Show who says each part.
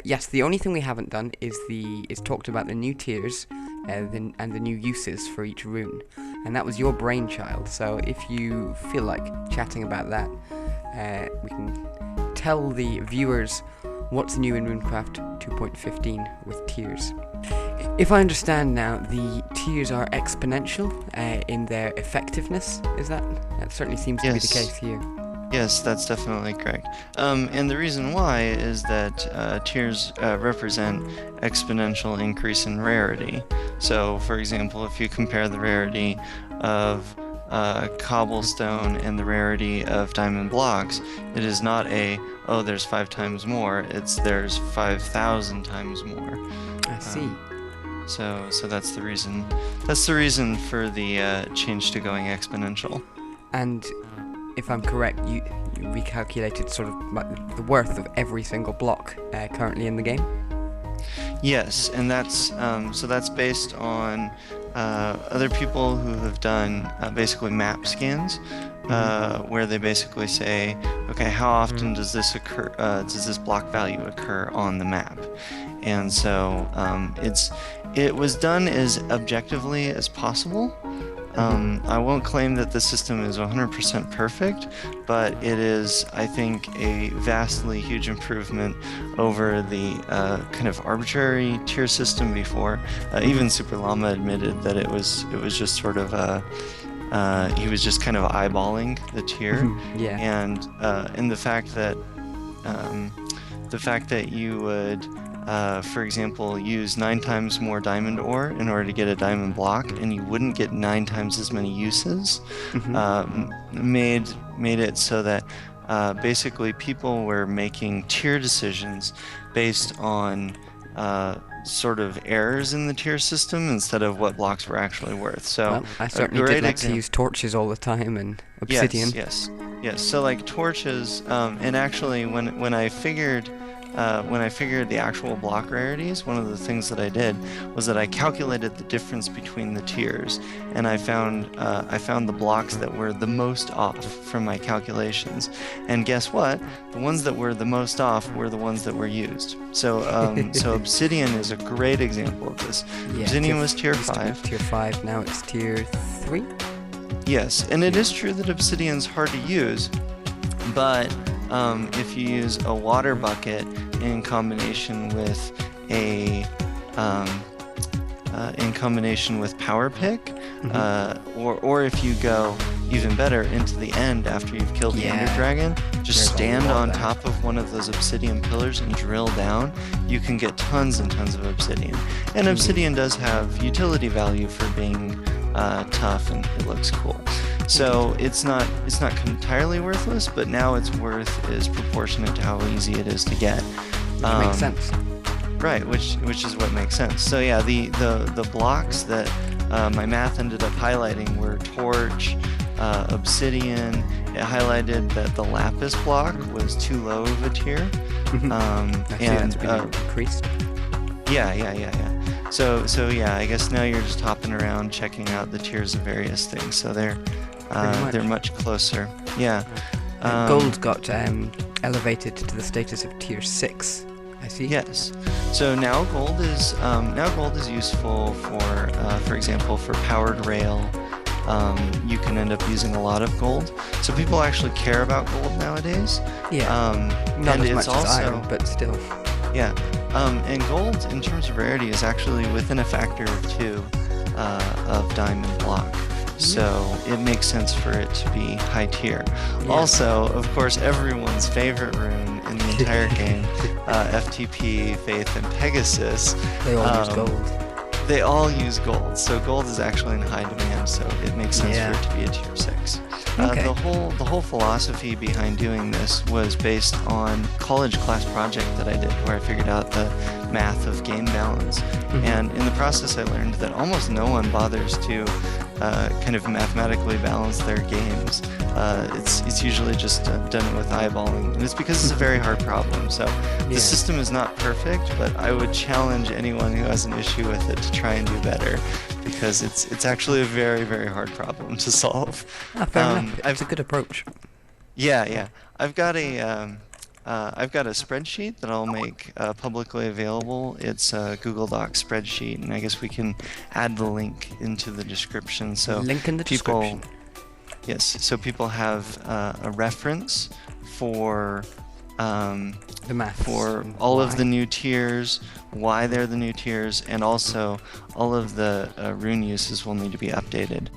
Speaker 1: Yes, the only thing we haven't done is talked about the new tiers and the new uses for each rune, and that was your brainchild. So if you feel like chatting about that, we can tell the viewers what's new in Runecraft 2.15 with tiers. If I understand now, the tiers are exponential in their effectiveness. Is that? That certainly seems to be the case here.
Speaker 2: Yes, that's definitely correct. And the reason why is that tiers represent exponential increase in rarity. So, for example, if you compare the rarity of cobblestone and the rarity of diamond blocks, it is not oh, there's 5 times more, it's there's 5,000 times more.
Speaker 1: I see.
Speaker 2: So that's the reason. That's the reason for the change to going exponential.
Speaker 1: And if I'm correct, you recalculated sort of like the worth of every single block currently in the game?
Speaker 2: Yes, and that's so that's based on other people who have done basically map scans, where they basically say, okay, how often does this occur? Does this block value occur on the map? And so it was done as objectively as possible. I won't claim that the system is 100% perfect, but it is, I think, a vastly huge improvement over the kind of arbitrary tier system before. Even Super Llama admitted that it was just sort of he was just kind of eyeballing the tier,
Speaker 1: Yeah.
Speaker 2: And the fact that you would for example, use 9 times more diamond ore in order to get a diamond block, and you wouldn't get 9 times as many uses, made it so that basically people were making tier decisions based on sort of errors in the tier system instead of what blocks were actually worth. So
Speaker 1: well, I certainly did like to use torches all the time and obsidian.
Speaker 2: Yes. So like torches, and actually when I figured the actual block rarities, one of the things that I did was that I calculated the difference between the tiers, and I found the blocks that were the most off from my calculations. And guess what? The ones that were the most off were the ones that were used. So obsidian is a great example of this.
Speaker 1: Yeah,
Speaker 2: obsidian was tier 5.
Speaker 1: Tier 5, now it's tier 3?
Speaker 2: Yes, and it is true that obsidian's hard to use, but if you use a water bucket in combination with power pick, or if you go even better into the end after you've killed the Ender Dragon, just stand on top of one of those obsidian pillars and drill down, you can get tons and tons of obsidian. And obsidian does have utility value for being tough, and it looks cool. So it's not entirely worthless, but now its worth is proportionate to how easy it is to get.
Speaker 1: Which makes sense.
Speaker 2: Right, which is what makes sense. So yeah, the blocks that my math ended up highlighting were torch, obsidian. It highlighted that the lapis block was too low of a tier.
Speaker 1: And that's been increased.
Speaker 2: Yeah. So yeah, I guess now you're just hopping around checking out the tiers of various things. So they're much closer. Yeah.
Speaker 1: Gold got elevated to the status of tier 6. I see.
Speaker 2: Yes. So now gold is useful for example, for powered rail. You can end up using a lot of gold. So people actually care about gold nowadays.
Speaker 1: Yeah. Not as much as iron, but still.
Speaker 2: Yeah. And gold, in terms of rarity, is actually within a factor of 2 of diamond block. So it makes sense for it to be high tier. Yeah. Also, of course, everyone's favorite rune in the entire game, FTP, Faith, and Pegasus.
Speaker 1: They all use gold.
Speaker 2: They all use gold, so gold is actually in high demand, so it makes sense for it to be a tier 6.
Speaker 1: Okay.
Speaker 2: The whole philosophy behind doing this was based on college class project that I did, where I figured out the math of game balance. And in the process I learned that almost no one bothers to kind of mathematically balance their games. It's usually just done with eyeballing, and it's because it's a very hard problem. So the system is not perfect, but I would challenge anyone who has an issue with it to try and do better, because it's actually a very, very hard problem to solve.
Speaker 1: Fair enough. It's a good approach.
Speaker 2: Yeah. I've got a I've got a spreadsheet that I'll make publicly available. It's a Google Docs spreadsheet, and I guess we can add the link into the description so
Speaker 1: Link in the
Speaker 2: people,
Speaker 1: description.
Speaker 2: yes, so people have a reference for
Speaker 1: The maths.
Speaker 2: for
Speaker 1: and
Speaker 2: all of
Speaker 1: why.
Speaker 2: the new tiers, why they're the new tiers, and also all of the rune uses will need to be updated.